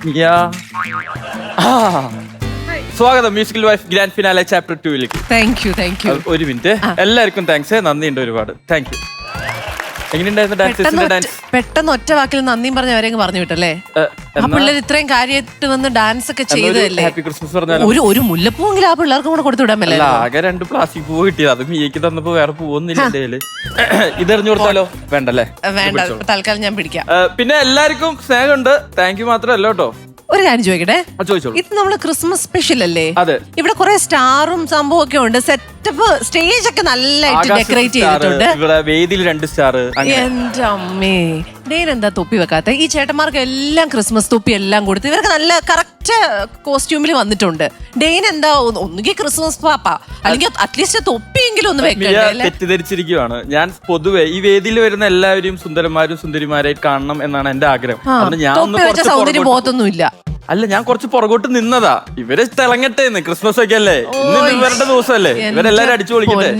മിയ. സ്വാഗതം musical wife grand finale chapter 2ലേക്ക്. Thank you. ഒരു മിനിറ്റ്. എല്ലാവർക്കും താങ്ക്സ്. നന്ദിയുണ്ട് ഒരുപാട്. Thank you. എങ്ങനെയുണ്ടായിരുന്നു ഡാൻസ്? പെട്ടെന്ന് ഒറ്റ വാക്കിൽ നന്ദിയും പറഞ്ഞ അവരെ പറഞ്ഞു വിട്ടല്ലേ? ആ പിള്ളേർ ഇത്രയും കാര്യമായിട്ട് വന്ന് ഡാൻസ് ഒക്കെ ചെയ്തതല്ലേ? ഹാപ്പി ക്രിസ്മസ് പറഞ്ഞാൽ ഒരു മുല്ലപ്പൂവെങ്കിലും ആ പിള്ളേർക്കും കൂടെ കൊടുത്തു വിടാൻ പറ്റില്ല. ആകെ 2 പ്ലാസ്റ്റിക് പൂവ് കിട്ടിയത്. അത് മിയക്ക് തന്നപ്പോ വേറെ പൂവൊന്നുമില്ല എന്റെ കയ്യില്. ഇതെറിഞ്ഞു കൊടുത്താലോ? വേണ്ടല്ലേ? വേണ്ട, തൽക്കാലം ഞാൻ പിടിക്കാം. പിന്നെ എല്ലാവർക്കും സ്നേഹമുണ്ട്. താങ്ക് യു മാത്രമല്ല കേട്ടോ. ഒരു കാര്യം ചോദിക്കട്ടെ, ചോദിച്ചോളൂ. ഇത് നമ്മള് ക്രിസ്മസ് സ്പെഷ്യൽ അല്ലേ? അതെ. ഇവിടെ കുറെ സ്റ്റാറും സംഭവം ഒക്കെ ഉണ്ട്. സെറ്റപ്പ് സ്റ്റേജ് ഒക്കെ നല്ലതായിട്ട് ഡെക്കറേറ്റ് ചെയ്തിട്ടുണ്ട്. ഇവിടെ വേദിയിൽ 2 സ്റ്റാർ. എന്റെ അമ്മേ, എന്താ തൊപ്പി വെക്കാത്ത? ഈ ചേട്ടന്മാർക്ക് എല്ലാം ക്രിസ്മസ് തൊപ്പി എല്ലാം കൊടുത്ത് ഇവർക്ക് നല്ല കറക്റ്റ് കോസ്റ്റ്യൂമിൽ വന്നിട്ടുണ്ട്. ഡെയിൻ എന്താ ഒന്നുകിൽ ക്രിസ്മസ് പാപ്പ അല്ലെങ്കിൽ അറ്റ്ലീസ്റ്റ് തൊപ്പിയെങ്കിലും ഒന്ന് വെക്കണ്ടേ? തെറ്റിദ്ധരിച്ചിരിക്കുവാണ്. ഞാൻ പൊതുവെ ഈ വേദിയിൽ വരുന്ന എല്ലാവരും സുന്ദരന്മാരും സുന്ദരിമാരായിട്ട് കാണണം എന്നാണ് എന്റെ ആഗ്രഹം. തൊപ്പി വെച്ച സൗന്ദര്യം പോകത്തൊന്നുമില്ല. അല്ല, ഞാൻ കുറച്ച് പുറകോട്ട് നിന്നതാ. ഇവര് തിളങ്ങട്ടെ. ക്രിസ്മസ് ഒക്കെ അല്ലേ, ഇന്ന് ഇവരുടെ ദിവസമല്ലേ, ഇവരെല്ലാരും അടിച്ചു പൊളിക്കട്ടെ.